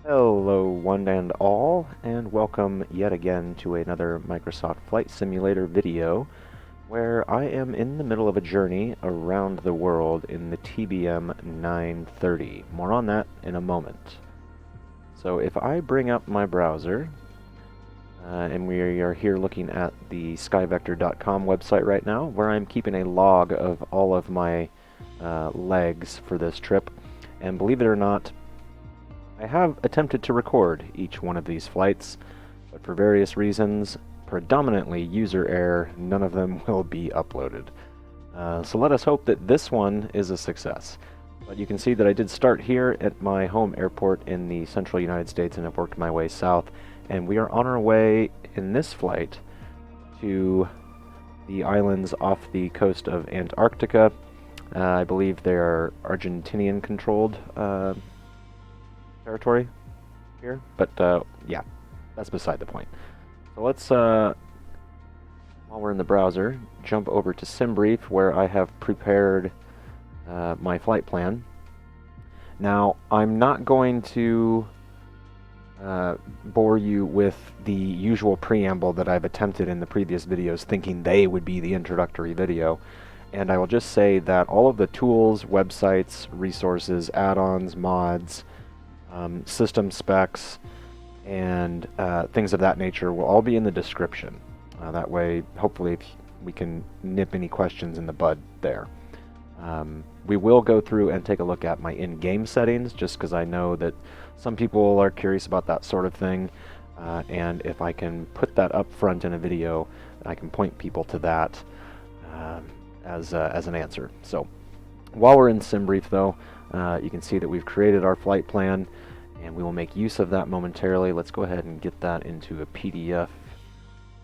Hello, one and all, and welcome yet again to another Microsoft Flight Simulator video, where I am in the middle of a journey around the world in the TBM930. More on that in a moment. So if I bring up my browser, and we are here looking at the skyvector.com website right now, where I'm keeping a log of all of my legs for this trip, and believe it or not, I have attempted to record each one of these flights, but for various reasons, predominantly user error, none of them will be uploaded. So let us hope that this one is a success. But you can see that I did start here at my home airport in the central United States and have worked my way south, and we are on our way in this flight to the islands off the coast of Antarctica. I believe they are Argentinian controlled territory here, but yeah, that's beside the point. So let's, while we're in the browser, jump over to SimBrief, where I have prepared my flight plan. Now, I'm not going to bore you with the usual preamble that I've attempted in the previous videos, thinking they would be the introductory video. And I will just say that all of the tools, websites, resources, add-ons, mods, system specs, and things of that nature will all be in the description. That way, hopefully, we can nip any questions in the bud there. We will go through and take a look at my in-game settings, just because I know that some people are curious about that sort of thing, and if I can put that up front in a video, I can point people to that as an answer. So, while we're in SimBrief, though, you can see that we've created our flight plan, and we will make use of that momentarily. Let's go ahead and get that into a PDF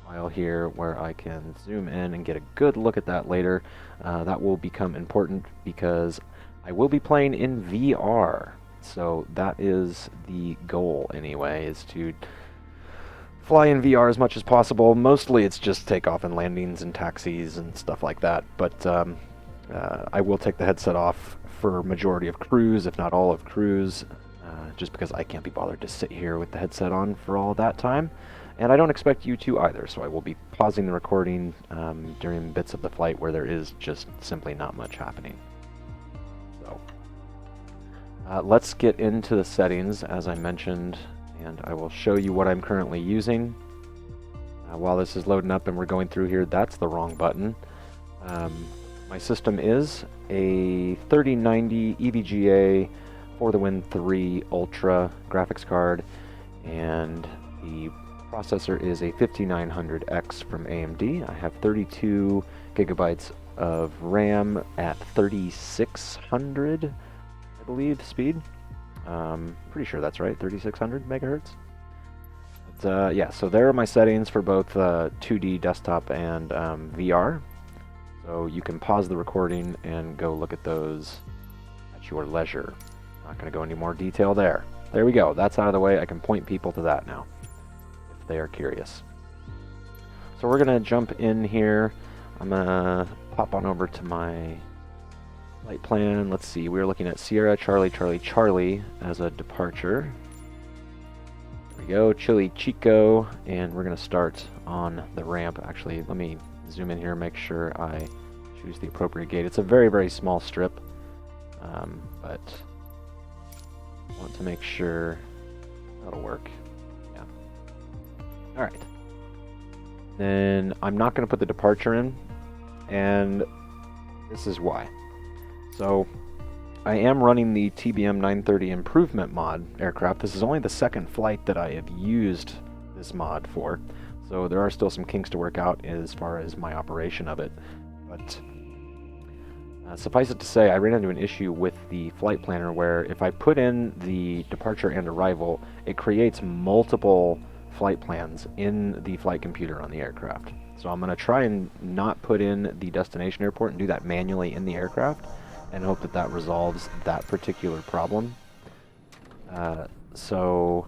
file here where I can zoom in and get a good look at that later. That will become important because I will be playing in VR. So that is the goal anyway, is to fly in VR as much as possible. Mostly it's just takeoff and landings and taxis and stuff like that, but I will take the headset off for majority of cruise, if not all of cruise, just because I can't be bothered to sit here with the headset on for all that time. And I don't expect you to either, so I will be pausing the recording during bits of the flight where there is just simply not much happening. So, let's get into the settings, as I mentioned, and I will show you what I'm currently using. While this is loading up and we're going through here, that's the wrong button. My system is a 3090 EVGA for the Win 3 Ultra graphics card, and the processor is a 5900X from AMD. I have 32 gigabytes of RAM at 3600, I believe, speed. Pretty sure that's right, 3600 megahertz. But, yeah, so there are my settings for both 2D desktop and VR. So you can pause the recording and go look at those at your leisure. Not going to go into more detail there. There we go. That's out of the way. I can point people to that now if they are curious. So we're going to jump in here. I'm going to pop on over to my flight plan. Let's see. We're looking at Sierra Charlie Charlie Charlie as a departure. There we go. Chile Chico. And we're going to start on the ramp. Actually, let me zoom in here and make sure I choose the appropriate gate. It's a very, very small strip, but I want to make sure that'll work. Yeah. All right. Then I'm not going to put the departure in, and this is why. So I am running the TBM930 improvement mod aircraft. This is only the second flight that I have used this mod for. So there are still some kinks to work out as far as my operation of it. But suffice it to say, I ran into an issue with the flight planner where if I put in the departure and arrival, it creates multiple flight plans in the flight computer on the aircraft. So I'm going to try and not put in the destination airport and do that manually in the aircraft and hope that that resolves that particular problem. So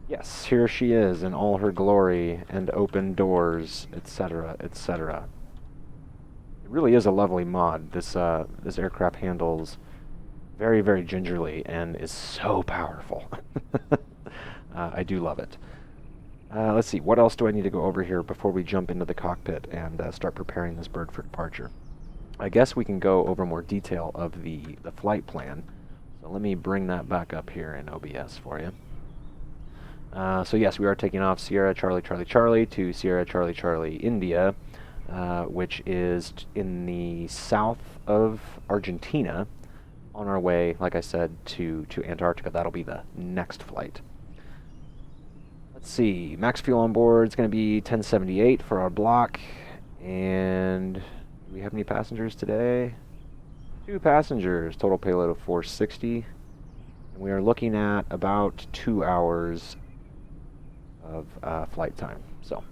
yes, here she is in all her glory and open doors, etc., etc. It really is a lovely mod. This aircraft handles very, very gingerly and is so powerful. I do love it. Let's see, what else do I need to go over here before we jump into the cockpit and start preparing this bird for departure? I guess we can go over more detail of the flight plan. So let me bring that back up here in OBS for you. So yes, we are taking off Sierra Charlie Charlie Charlie to Sierra Charlie Charlie India, which is in the south of Argentina, on our way, like I said, to Antarctica. That'll be the next flight. Let's see, max fuel on board is going to be 1078 for our block, and do we have any passengers today? 2 passengers, total payload of 460, and we are looking at about 2 hours of flight time. So,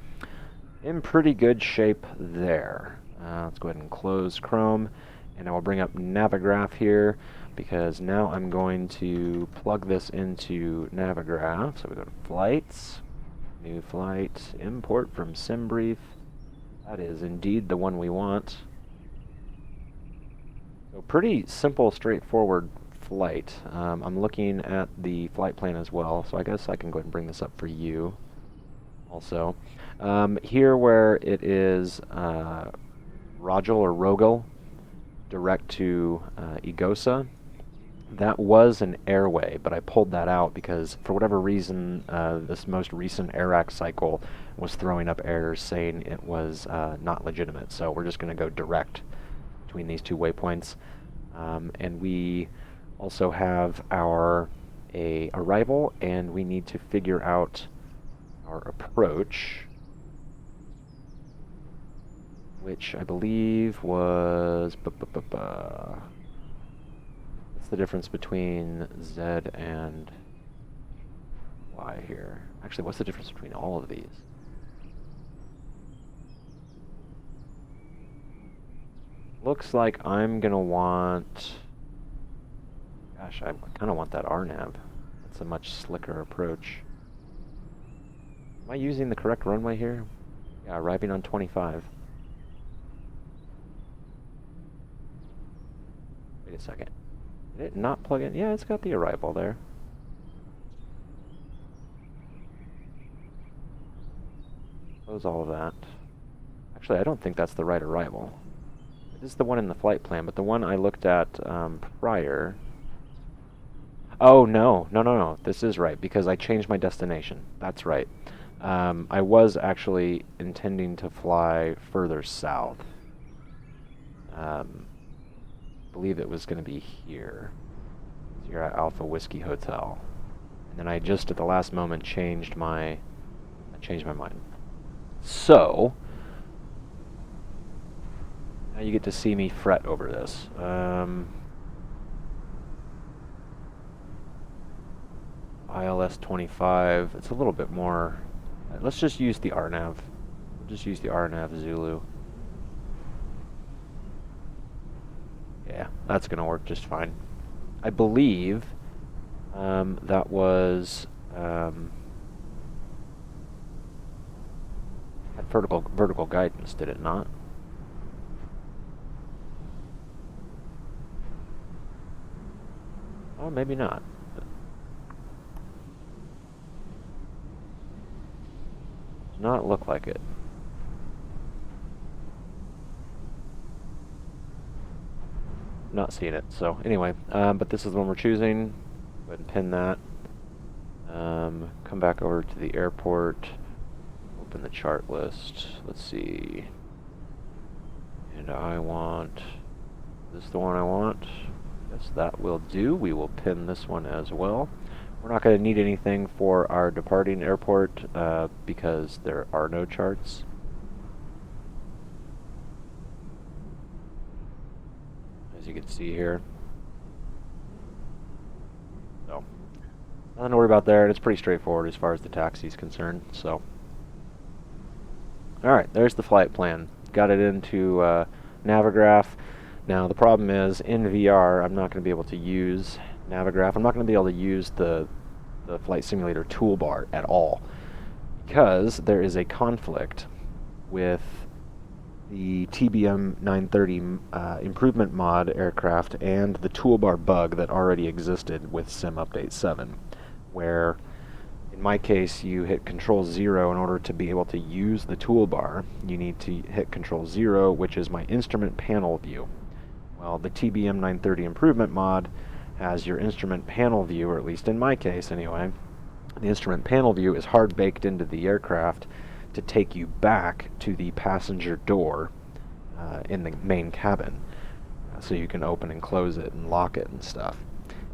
in pretty good shape there. Let's go ahead and close Chrome, and I will bring up navigraph here, because now I'm going to plug this into navigraph. So we go to flights, new flight, import from SimBrief. That is indeed the one we want. So pretty simple, straightforward flight. I'm looking at the flight plan as well, so I guess I can go ahead and bring this up for you also. Here where it is Rogel or Rogel, direct to EVGA, that was an airway, but I pulled that out because for whatever reason this most recent AIRAC cycle was throwing up errors saying it was not legitimate. So we're just going to go direct between these 2 waypoints. And we also have our arrival, and we need to figure out our approach, which I believe was... What's the difference between Z and Y here? Actually, what's the difference between all of these? Looks like I'm gonna want... Gosh, I kind of want that RNAV. That's a much slicker approach. Am I using the correct runway here? Yeah, arriving on 25. Wait a second. Did it not plug in? Yeah, it's got the arrival there. Close all of that. Actually, I don't think that's the right arrival. It is the one in the flight plan, but the one I looked at prior... Oh, no. No. This is right, because I changed my destination. That's right. I was actually intending to fly further south. I believe it was going to be here. Sierra Alpha Whiskey Hotel. And then I just at the last moment changed my mind. So now you get to see me fret over this. ILS 25. It's a little bit more. Let's just use the RNAV. We'll just use the RNAV Zulu. Yeah, that's going to work just fine. I believe that was had vertical guidance, did it not? Oh, maybe not. Does not look like it. Not seeing it. So anyway, but this is the one we're choosing. Go ahead and pin that. Come back over to the airport. Open the chart list. Let's see. And I want... Is this the one I want? Yes, that will do. We will pin this one as well. We're not going to need anything for our departing airport because there are no charts. As you can see here. So, nothing to worry about there, and it's pretty straightforward as far as the taxi is concerned. So, alright, there's the flight plan. Got it into navigraph. Now, the problem is, in VR, I'm not going to be able to use navigraph. I'm not going to be able to use the flight simulator toolbar at all, because there is a conflict with the TBM930 improvement mod aircraft and the toolbar bug that already existed with Sim Update 7, where In my case, you hit Control 0 in order to be able to use the toolbar. You need to hit Control 0, which is my instrument panel view. Well, the TBM930 improvement mod has your instrument panel view, or at least in my case anyway. The instrument panel view is hard baked into the aircraft to take you back to the passenger door in the main cabin. So you can open and close it and lock it and stuff.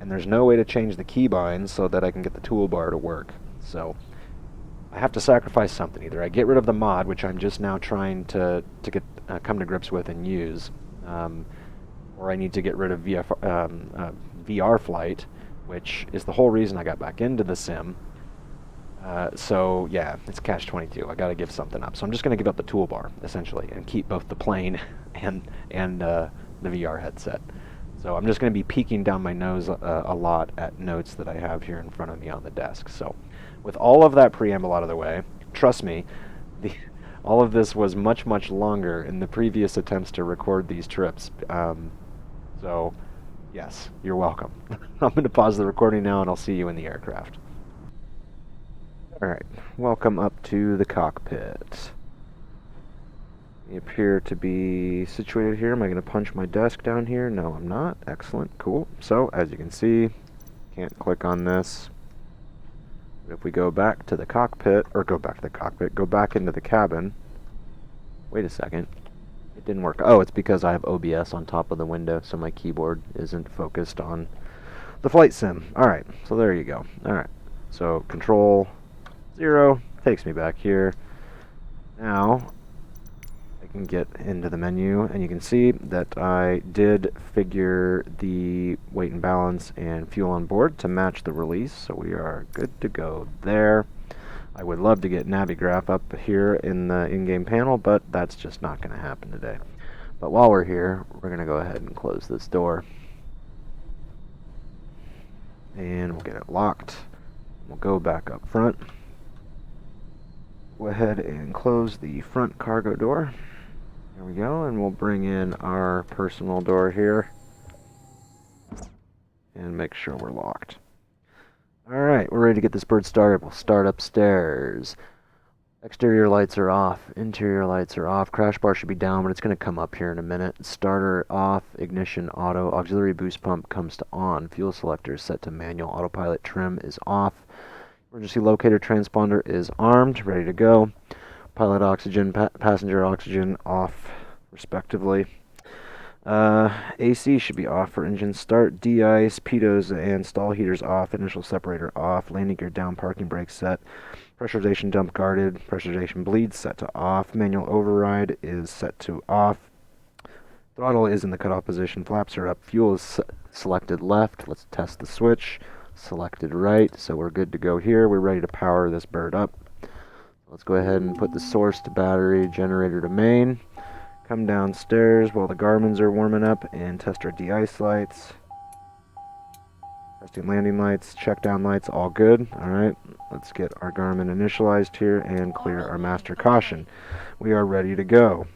And there's no way to change the keybinds so that I can get the toolbar to work. So I have to sacrifice something. Either I get rid of the mod, which I'm just now trying to get come to grips with and use, or I need to get rid of VR flight, which is the whole reason I got back into the sim. So yeah, it's catch-22. I got to give something up. So I'm just going to give up the toolbar essentially and keep both the plane and the VR headset. So I'm just going to be peeking down my nose a lot at notes that I have here in front of me on the desk. So with all of that preamble out of the way, trust me, all of this was much, much longer in the previous attempts to record these trips. So yes, you're welcome. I'm going to pause the recording now and I'll see you in the aircraft. Alright, welcome up to the cockpit. We appear to be situated here. Am I going to punch my desk down here? No, I'm not. Excellent, cool. So, as you can see, can't click on this. But if we go back to the cockpit, or go back into the cabin. Wait a second. It didn't work. Oh, it's because I have OBS on top of the window, so my keyboard isn't focused on the flight sim. Alright, so there you go. Alright, so Control 0 takes me back here. Now I can get into the menu and you can see that I did figure the weight and balance and fuel on board to match the release, so we are good to go there. I would love to get navigraph up here in the in-game panel, but that's just not going to happen today. But while we're here, we're going to go ahead and close this door and we'll get it locked. We'll go back up front. Go ahead and close the front cargo door. There we go, and we'll bring in our personal door here and make sure we're locked. Alright, we're ready to get this bird started. We'll start upstairs. Exterior lights are off, interior lights are off, crash bar should be down, but it's going to come up here in a minute. Starter off, ignition auto, auxiliary boost pump comes to on, fuel selector is set to manual, autopilot trim is off. Emergency locator transponder is armed, ready to go. Pilot oxygen, passenger oxygen off, respectively. AC should be off for engine start. De-ice, pitos and stall heaters off. Initial separator off. Landing gear down, parking brake set. Pressurization dump guarded. Pressurization bleed set to off. Manual override is set to off. Throttle is in the cutoff position. Flaps are up. Fuel is selected left. Let's test the switch. Selected right, so we're good to go here. We're ready to power this bird up. Let's go ahead and put the source to battery, generator to main. Come downstairs while the Garmins are warming up and test our de-ice lights. Testing landing lights, check down lights, all good. Alright, let's get our Garmin initialized here and clear our master caution. We are ready to go.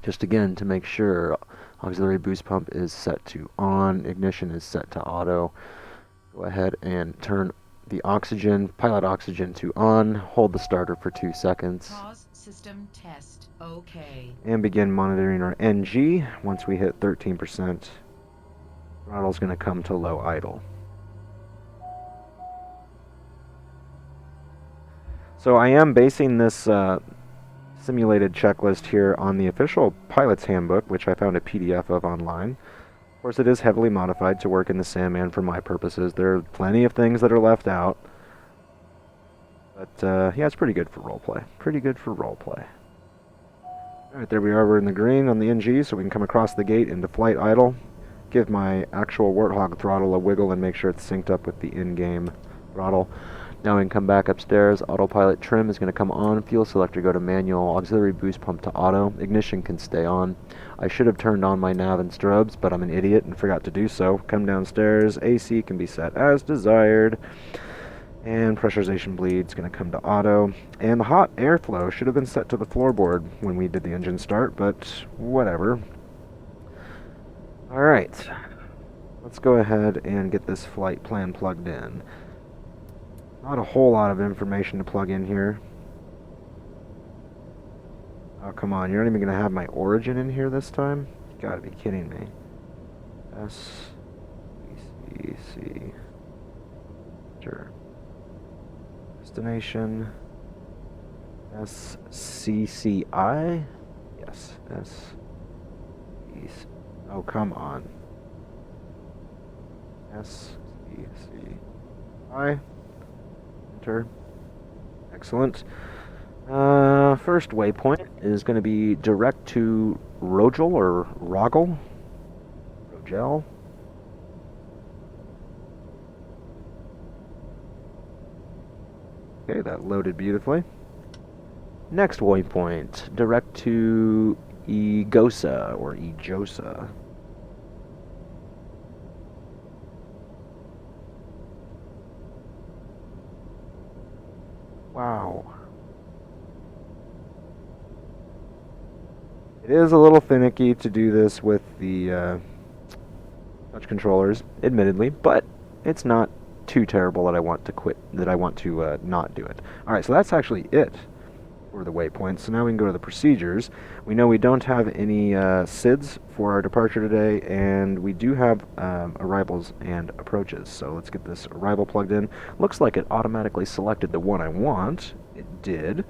Just again to make sure, auxiliary boost pump is set to on, ignition is set to auto. Go ahead and turn the oxygen, pilot oxygen to on, hold the starter for 2 seconds. Pause system test, okay. And begin monitoring our NG. Once we hit 13%, throttle's going to come to low idle. So I am basing this simulated checklist here on the official pilot's handbook, which I found a PDF of online. Of course, it is heavily modified to work in the sim and for my purposes. There are plenty of things that are left out. But, yeah, it's pretty good for roleplay. Pretty good for roleplay. Alright, there we are. We're in the green on the NG, so we can come across the gate into flight idle. Give my actual Warthog throttle a wiggle and make sure it's synced up with the in-game throttle. Now we can come back upstairs. Autopilot trim is going to come on. Fuel selector go to manual. Auxiliary boost pump to auto. Ignition can stay on. I should have turned on my nav and strobes, but I'm an idiot and forgot to do so. Come downstairs. AC can be set as desired. And pressurization bleed is going to come to auto. And the hot airflow should have been set to the floorboard when we did the engine start, but whatever. Alright. Let's go ahead and get this flight plan plugged in. Not a whole lot of information to plug in here. Oh, come on. You're not even going to have my origin in here this time? You gotta be kidding me. SCCC. Sure. Destination. SCCI? Yes. Oh, come on. SCCI. Enter. Excellent. First waypoint is going to be direct to Rogel or Rogel. Rogel. Okay, that loaded beautifully. Next waypoint, direct to EVGA or EVGA. Wow. It is a little finicky to do this with the touch controllers, admittedly, but it's not too terrible that I want to quit, that I want to not do it. Alright, so that's actually it for the waypoints. So now we can go to the procedures. We know we don't have any SIDs for our departure today, and we do have arrivals and approaches. So let's get this arrival plugged in. Looks like it automatically selected the one I want. It did.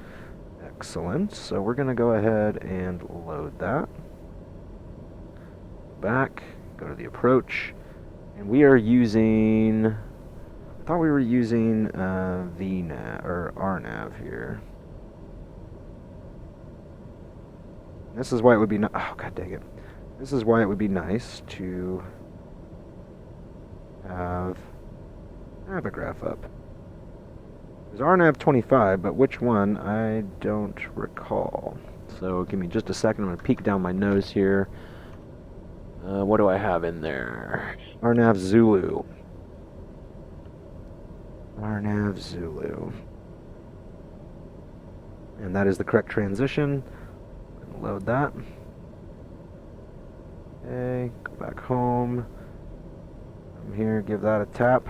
Excellent. So we're going to go ahead and load that. Back, go to the approach, and we are using, I thought we were using VNav or RNav here. This is why it would be oh, god dang it. This is why it would be nice to have navigraph up. There's RNav 25, but which one I don't recall. So give me just a second. I'm going to peek down my nose here. What do I have in there? RNav Zulu. RNav Zulu. And that is the correct transition. Load that. Okay, go back home. Come here, give that a tap.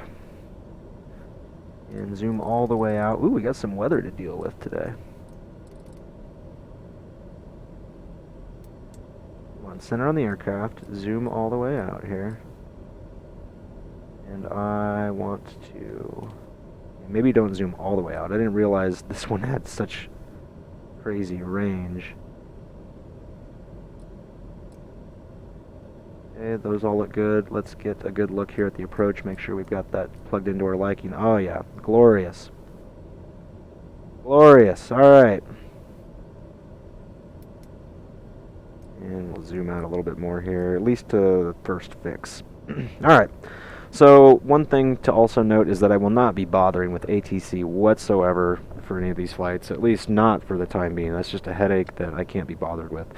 And zoom all the way out. Ooh, we got some weather to deal with today. Come on, center on the aircraft. Zoom all the way out here. And I want to... Maybe don't zoom all the way out. I didn't realize this one had such crazy range. Okay, those all look good. Let's get a good look here at the approach. Make sure we've got that plugged into our liking. Oh yeah, glorious. Glorious, alright. And we'll zoom out a little bit more here, at least to the first fix. Alright, so one thing to also note is that I will not be bothering with ATC whatsoever for any of these flights, at least not for the time being. That's just a headache that I can't be bothered with.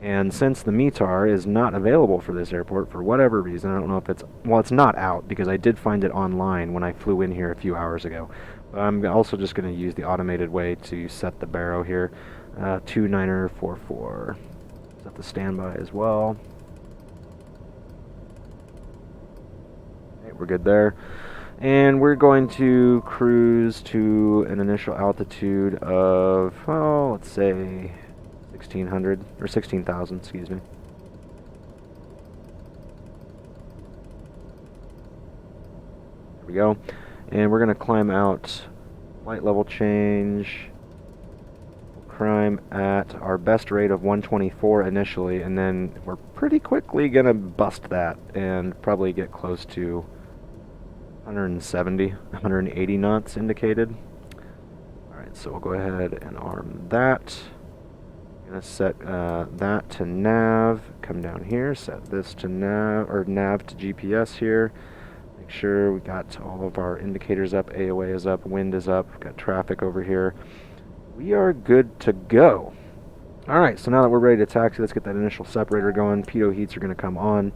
And since the METAR is not available for this airport for whatever reason, I don't know if it's... Well, it's not out because I did find it online when I flew in here a few hours ago. But I'm also just going to use the automated way to set the baro here. 2944. Set the standby as well. Okay, we're good there. And we're going to cruise to an initial altitude of, oh, let's say... 1600 or 16,000, excuse me. There we go. And we're going to climb out, light level change, we'll climb at our best rate of 124 initially, and then we're pretty quickly going to bust that and probably get close to 170, 180 knots indicated. Alright, so we'll go ahead and arm that. Gonna set that to nav, come down here, set this to nav, or nav to GPS here. Make sure we got all of our indicators up, AOA is up, wind is up, we've got traffic over here. We are good to go. Alright, so now that we're ready to taxi, let's get that initial separator going. pitot heats are gonna come on.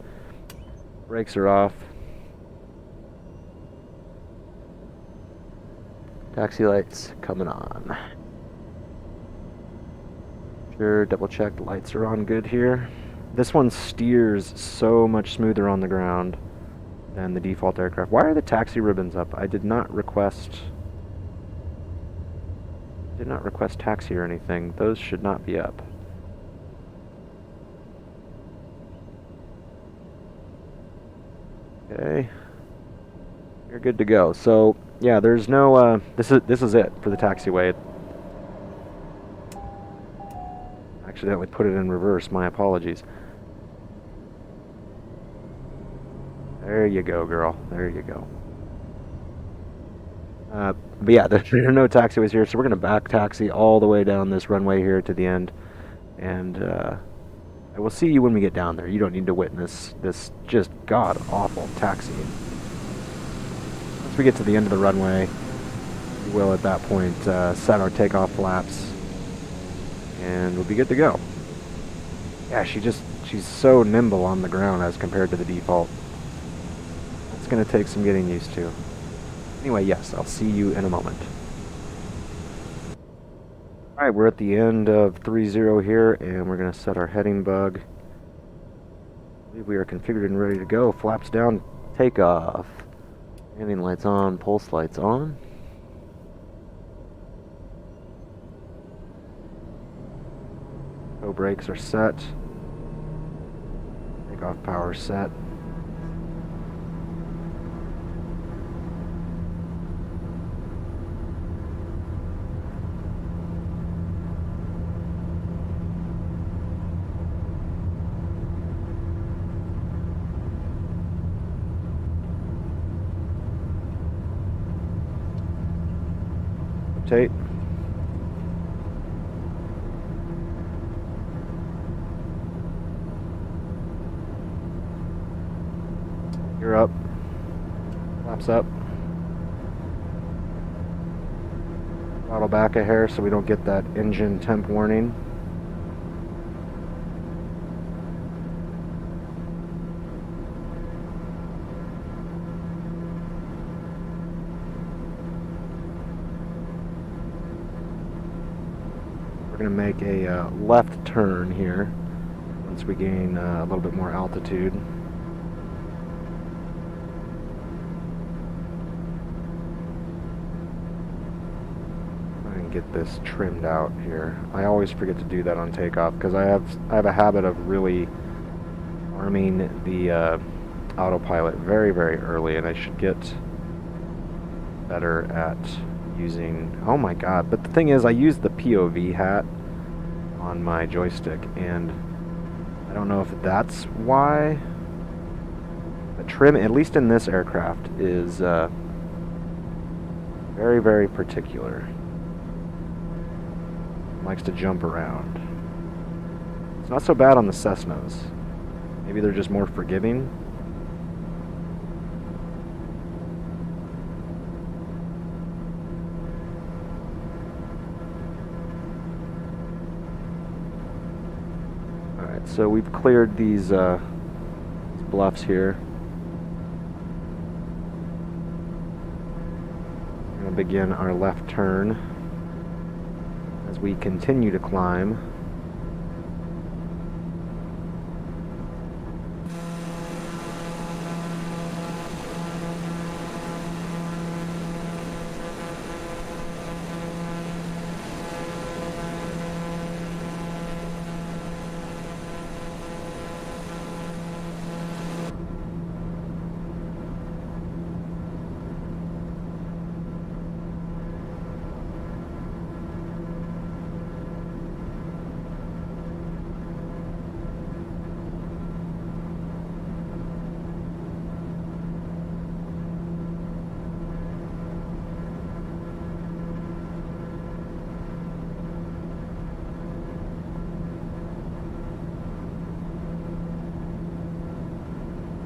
Brakes are off. Taxi lights coming on. Sure, double check the lights are on good here. This one steers so much smoother on the ground than the default aircraft. Why are the taxi ribbons up? I did not request Did not request taxi or anything. Those should not be up. Okay. You're good to go. So, yeah, there's no, this is it for the taxiway. Actually, that would put it in reverse. My apologies. There you go, girl. There you go. But yeah, there are no taxiways here, so we're going to back taxi all the way down this runway here to the end. And I will see you when we get down there. You don't need to witness this just god-awful taxiing. Once we get to the end of the runway, we will at that point set our takeoff flaps, and we'll be good to go. Yeah, she's so nimble on the ground as compared to the default. It's going to take some getting used to. Anyway, yes, I'll see you in a moment. Alright, we're at the end of 3-0 here, and we're going to set our heading bug. I believe we are configured and ready to go. Flaps down, takeoff. Landing lights on, pulse lights on. Toe brakes are set. Takeoff power set. Rotate. You're up. Flaps up. Throttle back a hair so we don't get that engine temp warning. We're going to make a left turn here once we gain a little bit more altitude. Get this trimmed out here. I always forget to do that on takeoff because I have a habit of really arming the autopilot very, very early, and I should get better at using... Oh my god, but the thing is I use the POV hat on my joystick, and I don't know if that's why. The trim, at least in this aircraft, is very, very particular. Likes to jump around. It's not so bad on the Cessnas. Maybe they're just more forgiving. Alright, so we've cleared these bluffs here. We're going to begin our left turn. As we continue to climb.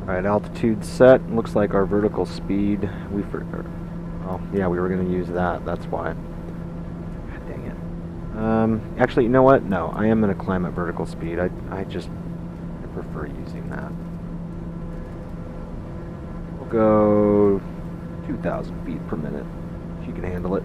Alright, altitude set. Looks like our vertical speed. Oh, yeah, we were going to use that. That's why. God dang it. Actually, you know what? No, I am going to climb at vertical speed. I prefer using that. We'll go 2,000 feet per minute. She can handle it.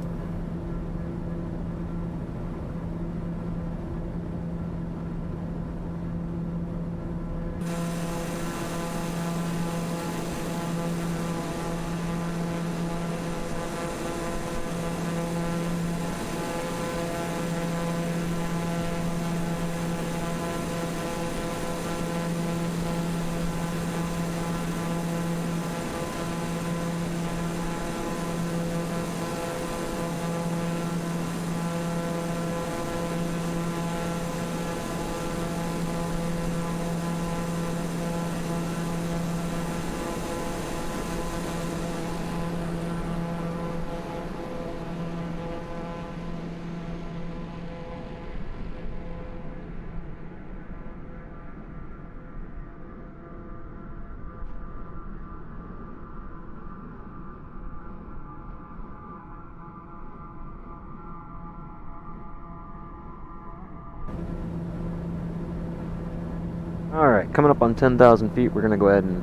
Alright, coming up on 10,000 feet, we're going to go ahead and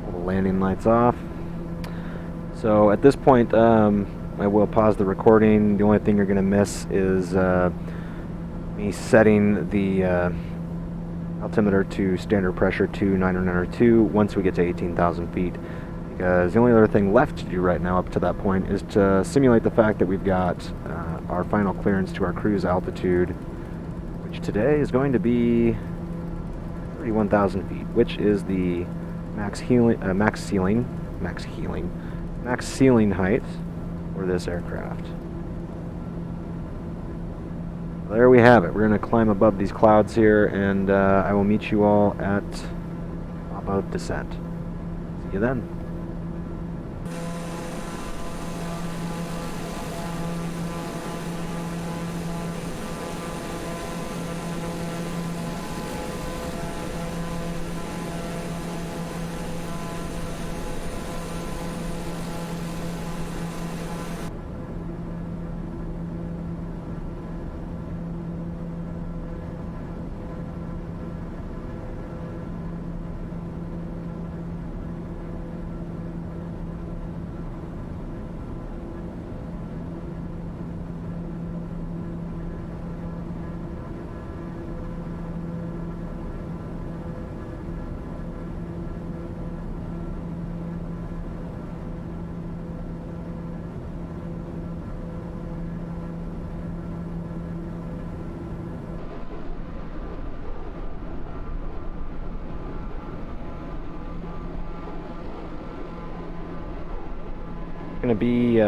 pull the landing lights off. So at this point, I will pause the recording. The only thing you're going to miss is me setting the altimeter to standard pressure to 902 once we get to 18,000 feet. Because the only other thing left to do right now up to that point is to simulate the fact that we've got our final clearance to our cruise altitude, which today is going to be 31,000 feet, which is the max ceiling height for this aircraft. There we have it. We're going to climb above these clouds here, and I will meet you all at top of descent. See you then. Going to be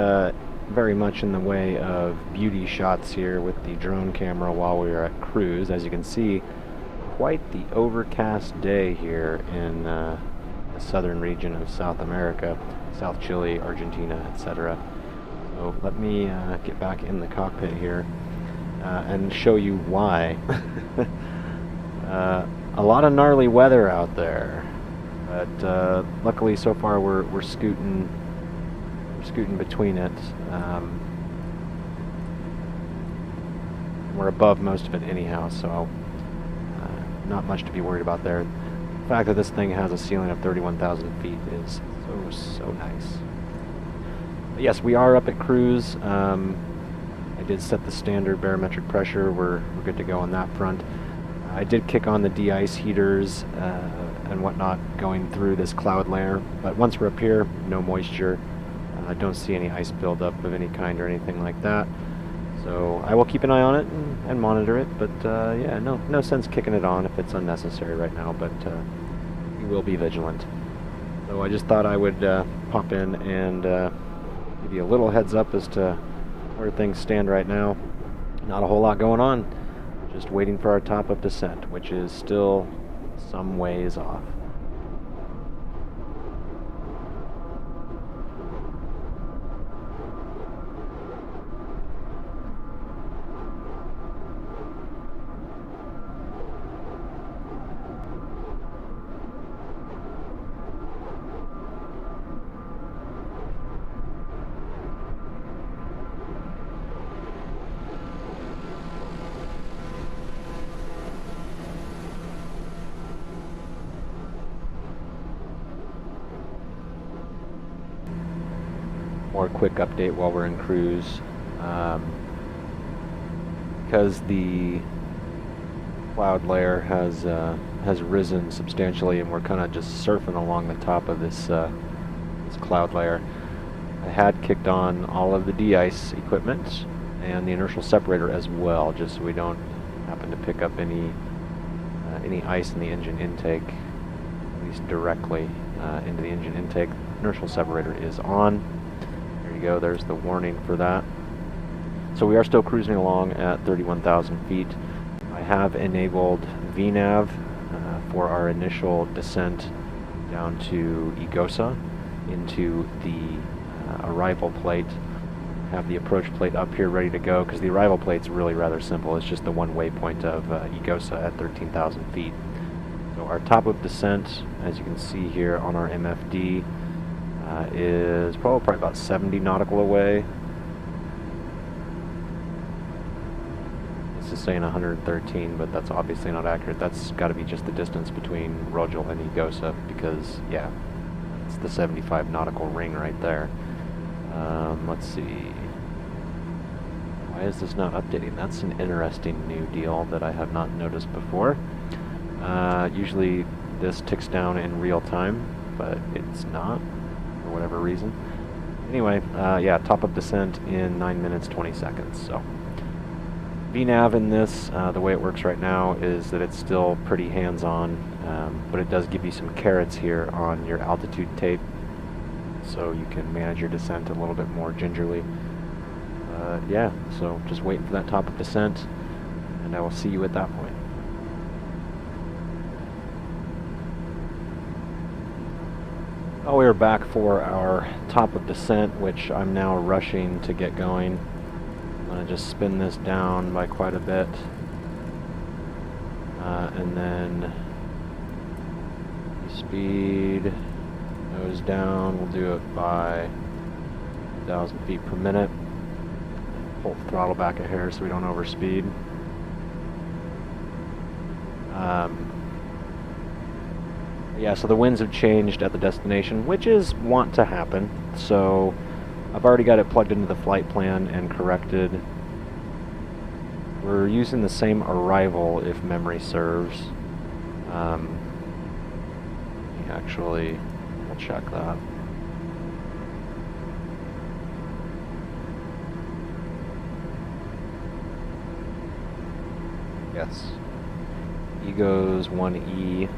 very much in the way of beauty shots here with the drone camera while we are at cruise. As you can see, quite the overcast day here in the southern region of South America, South Chile, Argentina, etc. So let me get back in the cockpit here and show you why. A lot of gnarly weather out there, but luckily so far we're scooting between it. We're above most of it anyhow, so not much to be worried about there. The fact that this thing has a ceiling of 31,000 feet is so nice. But yes, we are up at cruise. I did set the standard barometric pressure. We're good to go on that front. I did kick on the de-ice heaters and whatnot going through this cloud layer, but once we're up here, no moisture. I don't see any ice buildup of any kind or anything like that. So I will keep an eye on it and monitor it, but yeah, no sense kicking it on if it's unnecessary right now, but we will be vigilant. So I just thought I would pop in and give you a little heads up as to where things stand right now. Not a whole lot going on, just waiting for our top of descent, which is still some ways off. More quick update while we're in cruise. Because the cloud layer has risen substantially, and we're kind of just surfing along the top of this cloud layer. I had kicked on all of the de-ice equipment and the inertial separator as well, just so we don't happen to pick up any ice in the engine intake, at least directly into the engine intake. Inertial separator is on. There you go, there's the warning for that. So we are still cruising along at 31,000 feet. I have enabled VNAV for our initial descent down to EVGA into the arrival plate. Have the approach plate up here ready to go, because the arrival plate's really rather simple. It's just the one waypoint of EVGA at 13,000 feet. So our top of descent, as you can see here on our MFD, is probably about 70 nautical away. This is saying 113, but that's obviously not accurate. That's got to be just the distance between Rogel and EVGA, because, yeah, it's the 75 nautical ring right there. Let's see. Why is this not updating? That's an interesting new deal that I have not noticed before. Usually this ticks down in real time, but it's not, for whatever reason. Anyway, yeah, top-up descent in 9 minutes, 20 seconds, so. VNav in this, the way it works right now is that it's still pretty hands-on, but it does give you some carrots here on your altitude tape, so you can manage your descent a little bit more gingerly. Yeah, so just waiting for that top-up descent, and I will see you at that point. Well, we are back for our top-up descent, which I'm now rushing to get going. I'm going to just spin this down by quite a bit, and then speed nose down. We'll do it by 1,000 feet per minute. Pull the throttle back a hair so we don't overspeed. Yeah, so the winds have changed at the destination, which is want to happen. So I've already got it plugged into the flight plan and corrected. We're using the same arrival, if memory serves. Actually, we'll check that. Yes. EVGA's 1E,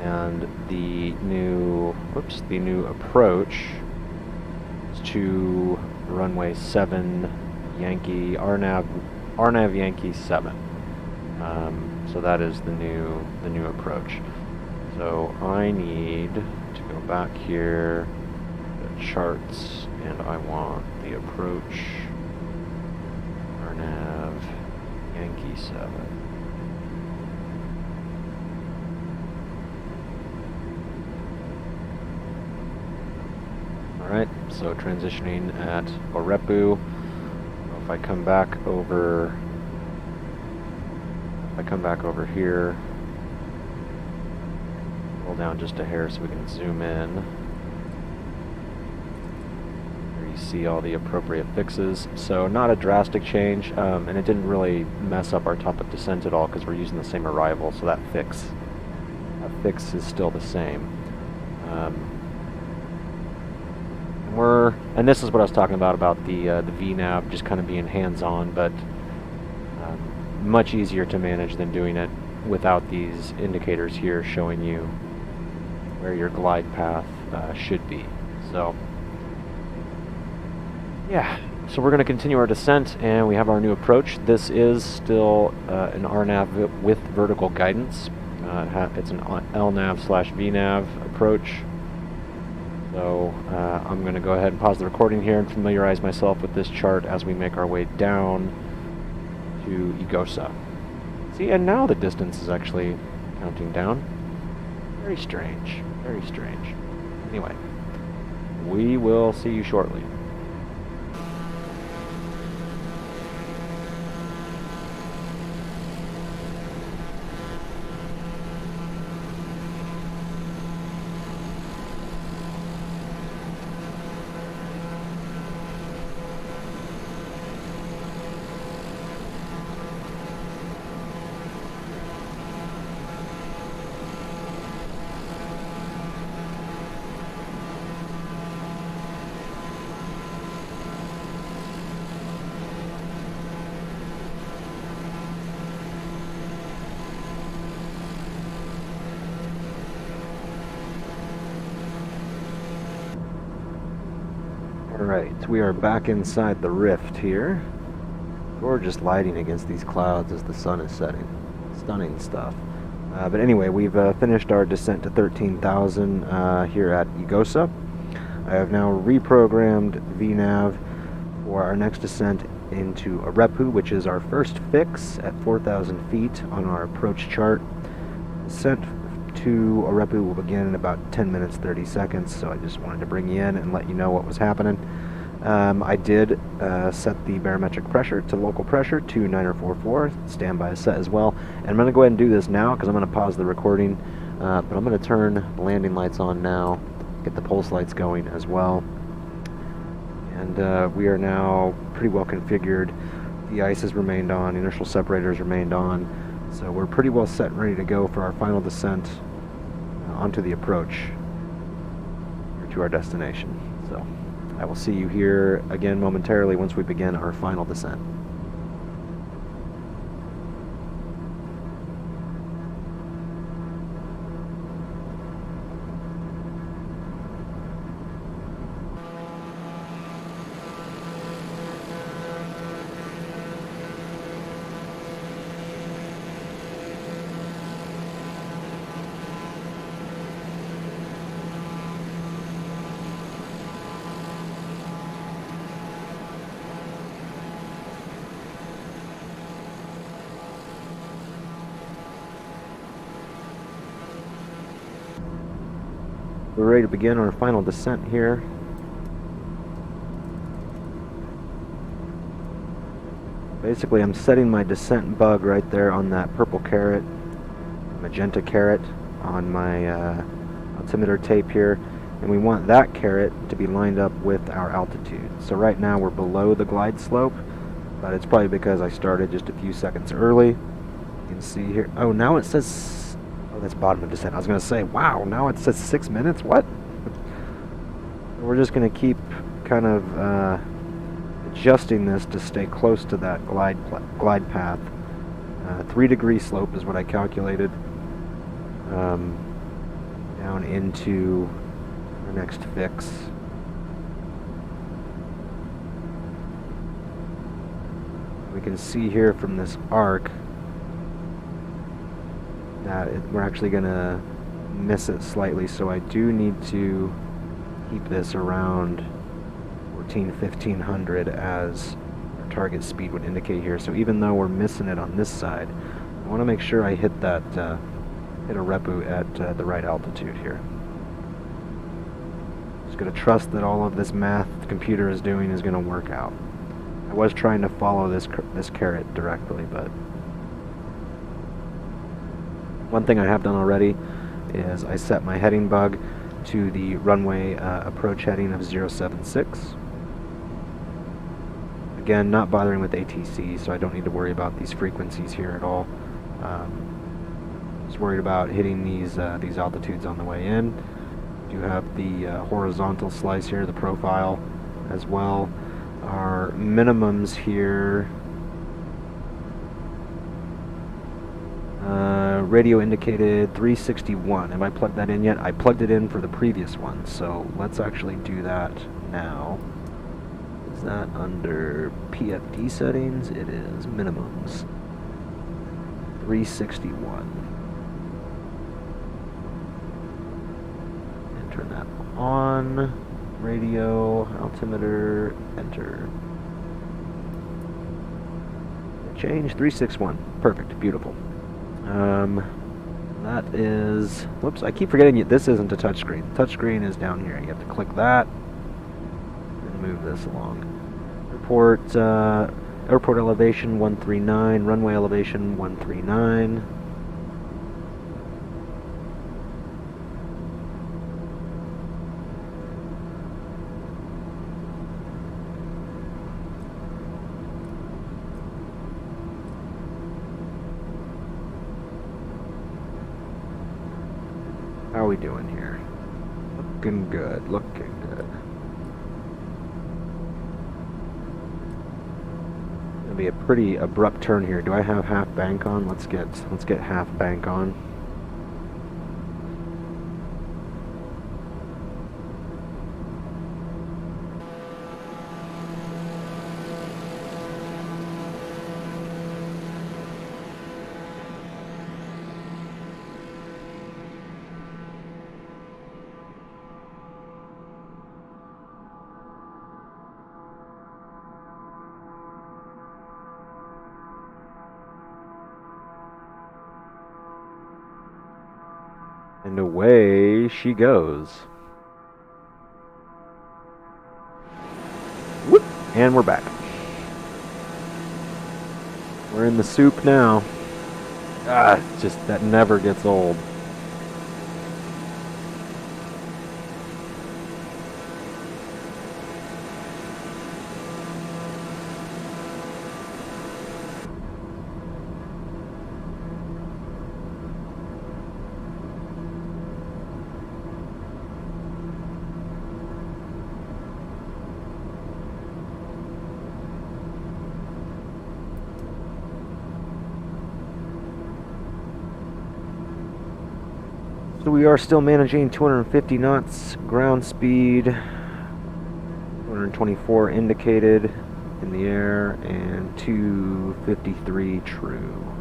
and the new approach is to runway 7 Yankee RNAV Yankee 7. So that is the new approach. So I need to go back here to charts, and I want the approach RNAV Yankee 7. Alright, so transitioning at Orepu. If I come back over here, roll down just a hair so we can zoom in. Here you see all the appropriate fixes. So not a drastic change, and it didn't really mess up our top-up descent at all because we're using the same arrival, so that fix is still the same. And this is what I was talking about the VNav just kind of being hands-on, but much easier to manage than doing it without these indicators here showing you where your glide path should be. So yeah, so we're going to continue our descent, and we have our new approach. This is still an RNAV with vertical guidance. It's an LNAV/VNav approach. So I'm going to go ahead and pause the recording here and familiarize myself with this chart as we make our way down to EVGA. See, and now the distance is actually counting down. Very strange, very strange. Anyway, we will see you shortly. Alright, we are back inside the rift here. Gorgeous lighting against these clouds as the sun is setting. Stunning stuff. But anyway, we've finished our descent to 13,000 here at EVGA. I have now reprogrammed VNav for our next descent into Orepu, which is our first fix at 4,000 feet on our approach chart. Descent to Orepu will begin in about 10 minutes 30 seconds, so I just wanted to bring you in and let you know what was happening. I did set the barometric pressure to local pressure to 9044. Standby is set as well. And I'm going to go ahead and do this now because I'm going to pause the recording. But I'm going to turn the landing lights on now, get the pulse lights going as well. And we are now pretty well configured. The ice has remained on, inertial separators remained on. So we're pretty well set and ready to go for our final descent onto the approach to our destination. So I will see you here again momentarily once we begin our final descent. We're ready to begin our final descent here. Basically, I'm setting my descent bug right there on that purple caret, magenta caret on my altimeter tape here, and we want that caret to be lined up with our altitude. So right now we're below the glide slope, but it's probably because I started just a few seconds early. You can see here, oh, now it says, oh, that's bottom of descent. I was going to say, wow, now it says 6 minutes? What? We're just going to keep kind of adjusting this to stay close to that glide path. 3-degree slope is what I calculated. Down into our next fix. We can see here from this arc that we're actually going to miss it slightly, so I do need to keep this around 1500 as our target speed would indicate here. So even though we're missing it on this side, I want to make sure I hit that hit a repu at the right altitude here. Just going to trust that all of this math the computer is doing is going to work out. I was trying to follow this caret directly, but one thing I have done already is I set my heading bug to the runway approach heading of 076. Again, not bothering with ATC, so I don't need to worry about these frequencies here at all. Just worried about hitting these altitudes on the way in. Do have the horizontal slice here, the profile as well. Our minimums here. Radio indicated 361. Have I plugged that in yet? I plugged it in for the previous one, so let's actually do that now. Is that under PFD settings? It is minimums. 361. And turn that on. Radio, altimeter, enter. Change 361. Perfect, beautiful. That is, whoops, I keep forgetting this isn't a touchscreen. Touchscreen is down here. You have to click that and move this along. Report, airport elevation 139, runway elevation 139. How are we doing here? Looking good, looking good. Gonna be a pretty abrupt turn here. Do I have half bank on? Let's get half bank on. And away she goes. And we're back. We're in the soup now. It's just, that never gets old. So we are still managing 250 knots ground speed, 224 indicated in the air, and 253 true.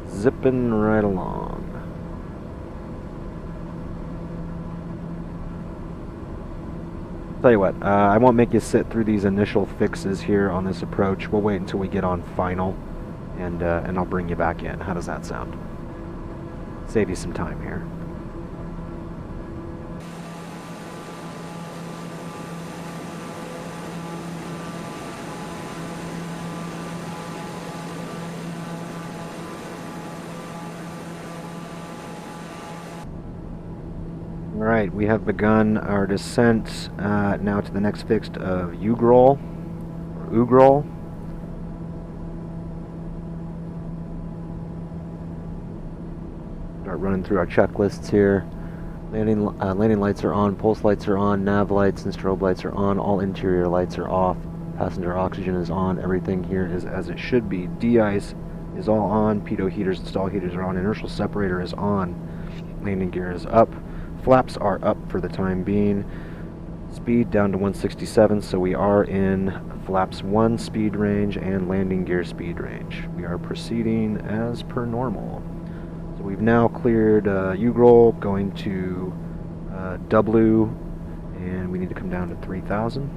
Zipping right along. Tell you what, I won't make you sit through these initial fixes here on this approach. We'll wait until we get on final, and I'll bring you back in. How does that sound? Save you some time here. Alright, we have begun our descent now to the next fix of Ugrol, or Ugrol. Start running through our checklists here. Landing lights are on, pulse lights are on, nav lights and strobe lights are on, all interior lights are off, passenger oxygen is on, everything here is as it should be. De-ice is all on, pitot heaters and stall heaters are on, inertial separator is on, landing gear is up, flaps are up for the time being, speed down to 167, so we are in flaps 1 speed range and landing gear speed range. We are proceeding as per normal. So we've now cleared Ugrol, going to W, and we need to come down to 3,000.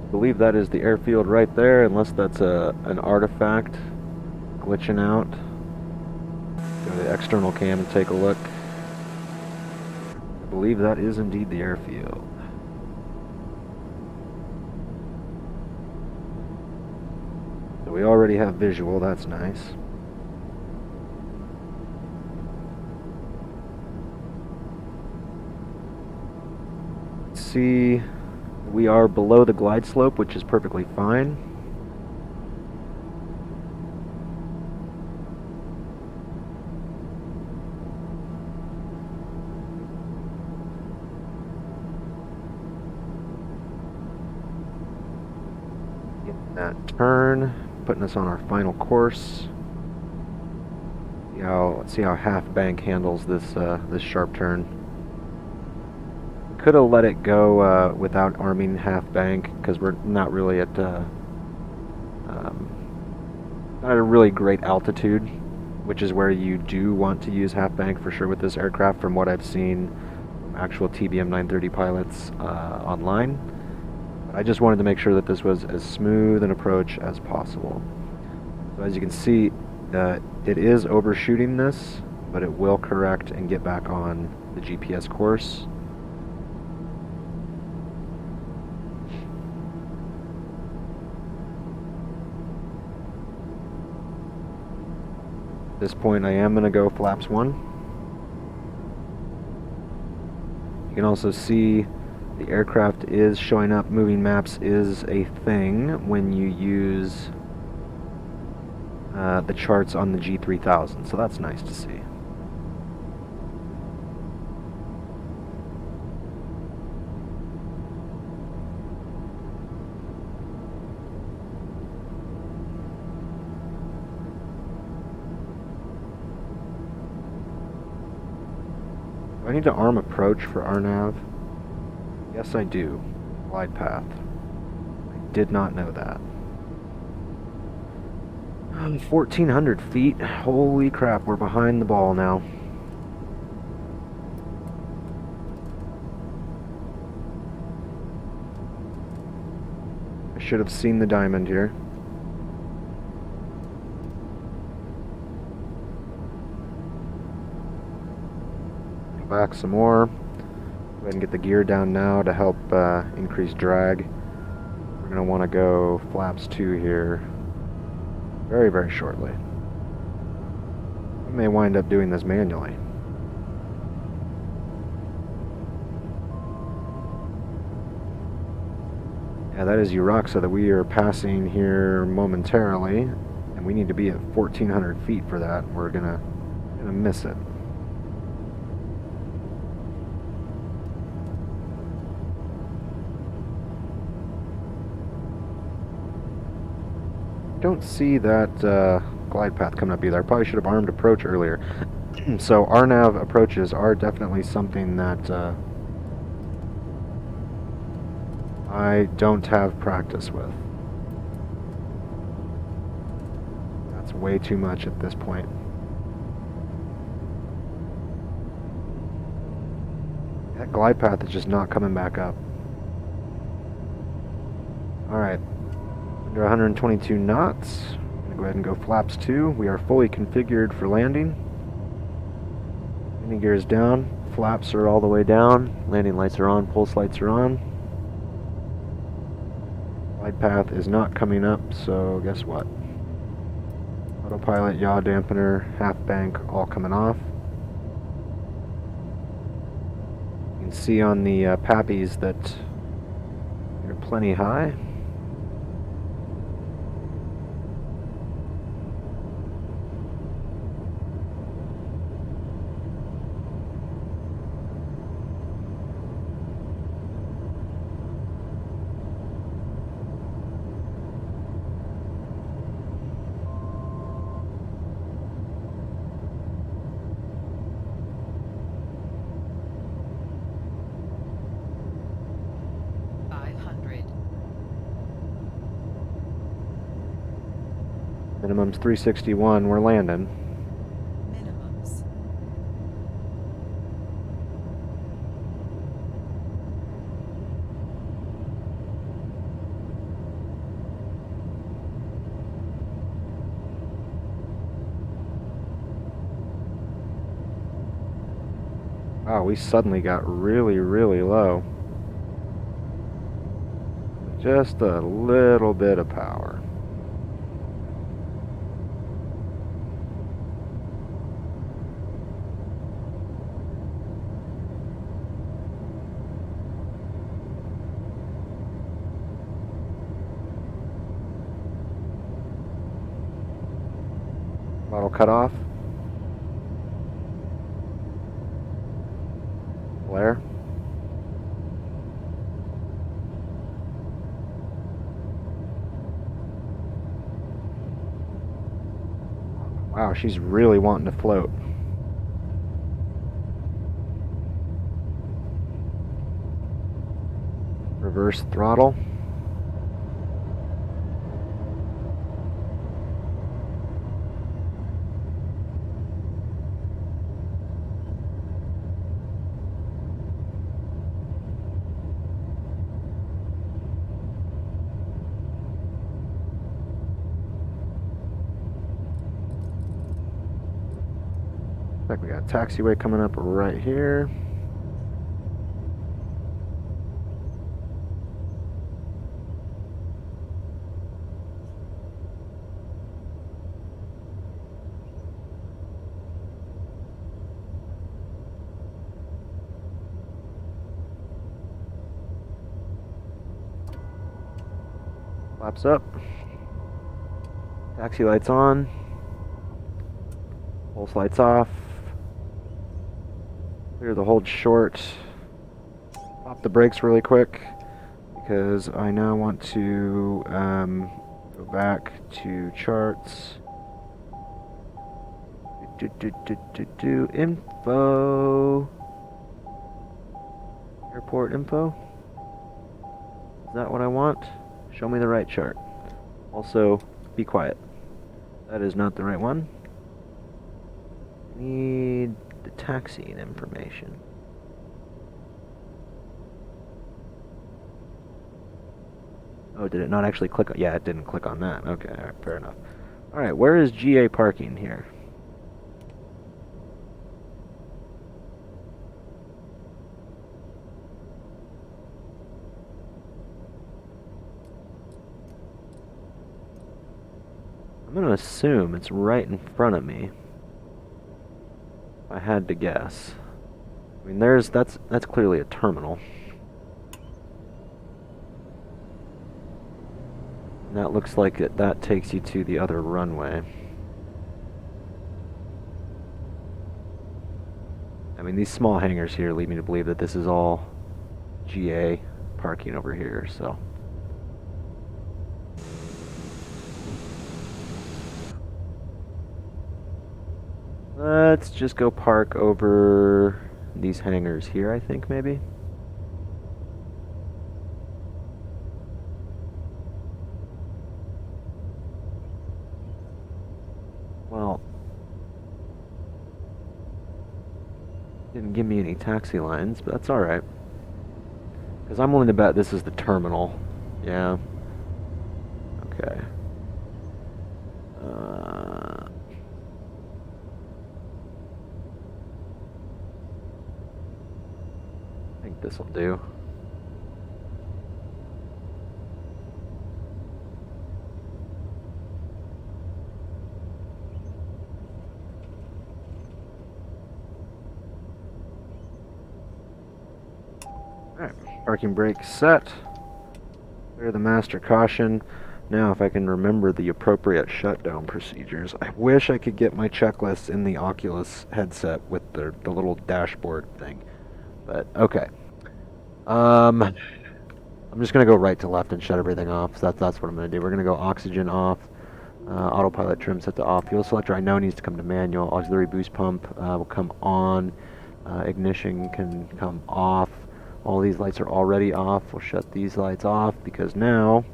I believe that is the airfield right there, unless that's an artifact glitching out. Go to the external cam and take a look. I believe that is indeed the airfield. So we already have visual, that's nice. Let's see. We are below the glide slope, which is perfectly fine. Getting that turn, putting us on our final course. Let's see how half bank handles this this sharp turn. Could have let it go without arming half bank, because we're not really at not at a really great altitude, which is where you do want to use half bank for sure with this aircraft, from what I've seen from actual TBM930 pilots online. But I just wanted to make sure that this was as smooth an approach as possible. So as you can see, it is overshooting this, but it will correct and get back on the GPS course. At this point I am going to go flaps 1. You can also see the aircraft is showing up. Moving maps is a thing when you use the charts on the G3000, so that's nice to see. Do I need to arm approach for RNAV? Yes, I do. Glide path. I did not know that. 1,400 feet. Holy crap, we're behind the ball now. should have seen the diamond here. Go back some more. Go ahead and get the gear down now to help increase drag. We're going to want to go flaps 2 here very, very shortly. We may wind up doing this manually. Yeah, that is Uraxa that we are passing here momentarily, and we need to be at 1,400 feet for that. We're gonna miss it. Don't see that glide path coming up either. I probably should have armed approach earlier. So RNAV approaches are definitely something that I don't have practice with. That's way too much at this point. That glide path is just not coming back up. Alright. Under 122 knots. I'm going to go ahead and go flaps 2. We are fully configured for landing. Landing gear is down. Flaps are all the way down. Landing lights are on. Pulse lights are on. Glide path is not coming up, so guess what? Autopilot, yaw dampener, half bank, all coming off. You can see on the pappies that they're plenty high. Minimum's 361, we're landing. Minimums. Wow, we suddenly got really, really low. Just a little bit of power. Throttle cut off. Flare. Wow, she's really wanting to float. Reverse throttle. Looks like we got a taxiway coming up right here. Flaps up. Taxi lights on. Pulse lights off. Clear the hold short. Pop the brakes really quick because I now want to go back to charts. Info. Airport info. Is that what I want? Show me the right chart. Also, be quiet. That is not the right one. Need the taxiing information. Oh, did it not actually click on... Yeah, it didn't click on that. Okay, alright, fair enough. Alright, where is GA parking here? I'm gonna assume it's right in front of me. If I had to guess. I mean, that's clearly a terminal. And that looks like that takes you to the other runway. I mean, these small hangars here lead me to believe that this is all GA parking over here, so... Let's just go park over these hangars here, I think, maybe? Well... Didn't give me any taxi lines, but that's alright. Because I'm willing to bet this is the terminal. Yeah. Okay. I think this'll do. Alright, parking brake set. Clear the master caution. Now, if I can remember the appropriate shutdown procedures. I wish I could get my checklists in the Oculus headset with the little dashboard thing. But, okay. I'm just going to go right to left and shut everything off. So that's what I'm going to do. We're going to go oxygen off. Autopilot trim set to off. Fuel selector I know needs to come to manual. Auxiliary boost pump will come on. Ignition can come off. All these lights are already off. We'll shut these lights off because now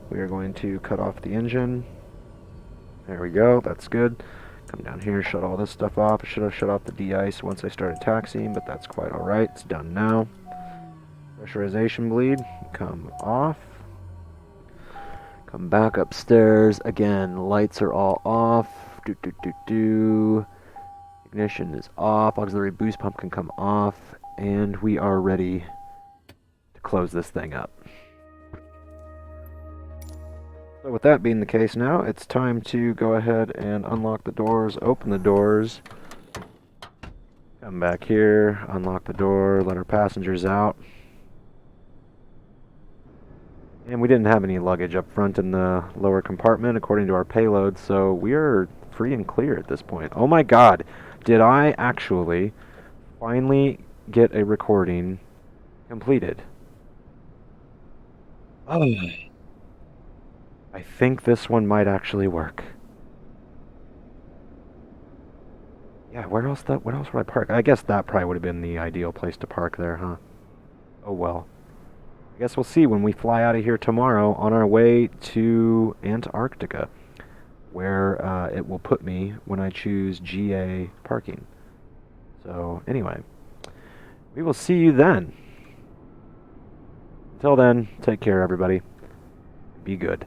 we are going to cut off the engine. There we go. That's good. Come down here, shut all this stuff off. I should have shut off the de-ice once I started taxiing, but that's quite alright. It's done now. Pressurization bleed. Come off. Come back upstairs. Again, lights are all off. Ignition is off. Auxiliary boost pump can come off. And we are ready to close this thing up. So with that being the case now, it's time to go ahead and unlock the doors, open the doors, come back here, unlock the door, let our passengers out. And we didn't have any luggage up front in the lower compartment according to our payload, so we are free and clear at this point. Oh my god, did I actually finally get a recording completed? Oh, I think this one might actually work. Yeah, where else would I park? I guess that probably would have been the ideal place to park there, huh? Oh well. I guess we'll see when we fly out of here tomorrow on our way to Antarctica, where it will put me when I choose GA parking. So, anyway, we will see you then. Until then, take care, everybody. Be good.